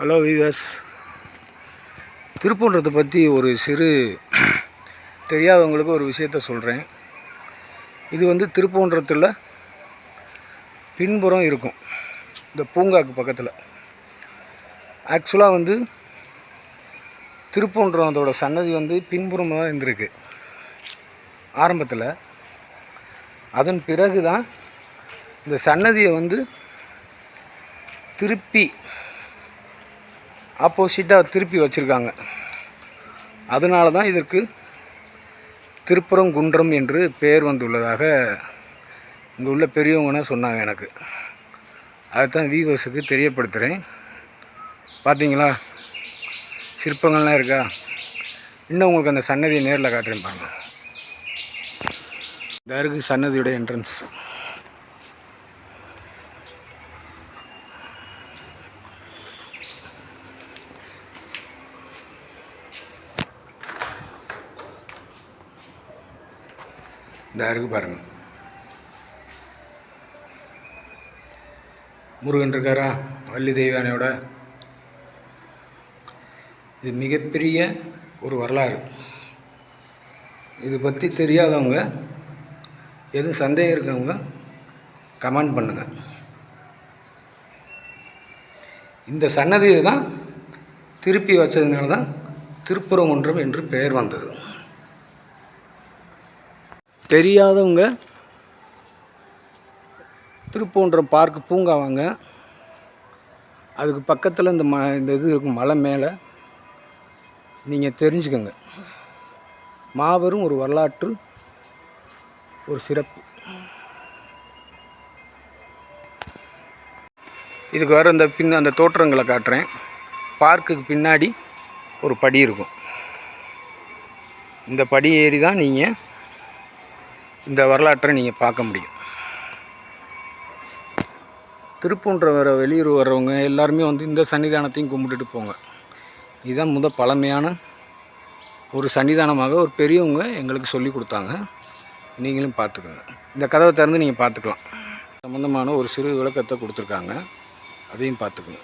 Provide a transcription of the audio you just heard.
Hello viewers, திருப்பூன்றதை பற்றி ஒரு சிறு தெரியாதவங்களுக்கு ஒரு விஷயத்த சொல்கிறேன். இது திருப்பூன்றத்தில் பின்புறம் இருக்கும், இந்த பூங்காக்கு பக்கத்தில். ஆக்சுவலாக திருப்பூன்றம் அதோட சன்னதி பின்புறமாக தான் இருந்திருக்கு ஆரம்பத்தில். அதன் பிறகு தான் இந்த சன்னதியை திருப்பி ஆப்போசிட்டாக திருப்பி வச்சுருக்காங்க. அதனால தான் இதற்கு திருப்பரங்குன்றம் என்று பெயர் வந்துள்ளதாக இங்கே உள்ள பெரியவங்கன்னா சொன்னாங்க எனக்கு. அதுதான் வீவர்ஸுக்கு தெரியப்படுத்துகிறேன். பார்த்தீங்களா, சிற்பங்கள்லாம் இருக்கா? இன்னும் உங்களுக்கு அந்த சன்னதியை நேரில் காட்டுறேன் பாருங்க. இந்த இருக்குது சன்னதியோட என்ட்ரன்ஸ். இந்த இருக்குது பாருங்கள், முருகன் இருக்காரா, வள்ளி தெய்வானையோட. இது மிகப்பெரிய ஒரு வரலாறு. இது பற்றி தெரியாதவங்க, எதுவும் சந்தேகம் இருக்கவங்க கமெண்ட் பண்ணுங்கள். இந்த சன்னதியை தான் திருப்பி வச்சதுனால தான் திருப்பரங்குன்றம் என்று பெயர் வந்தது. தெரியாதவங்க திருப்பூன்றம் பார்க்கு பூங்கா வாங்க. அதுக்கு பக்கத்தில் இந்த இது இருக்கும், மலை மேலே நீங்கள் தெரிஞ்சுக்கோங்க. மாபெரும் ஒரு வரலாற்று ஒரு சிறப்பு. இதுக்கு வர அந்த தோற்றங்களை காட்டுறேன். பார்க்குக்கு பின்னாடி ஒரு படி இருக்கும். இந்த படி ஏறி தான் நீங்கள் இந்த வரலாற்றை நீங்கள் பார்க்க முடியும். திருப்பூன்றம் வர வெளியூர் வர்றவங்க எல்லாருமே இந்த சன்னிதானத்தையும் கும்பிட்டுட்டு போங்க. இதுதான் பழமையான ஒரு சன்னிதானமாக ஒரு பெரியவங்க எங்களுக்கு சொல்லி கொடுத்தாங்க. நீங்களும் பார்த்துக்கோங்க. இந்த கதவை திறந்து நீங்கள் பார்த்துக்கலாம். சம்மந்தமான ஒரு சிறு விளக்கத்தை கொடுத்துருக்காங்க, அதையும் பார்த்துக்குங்க.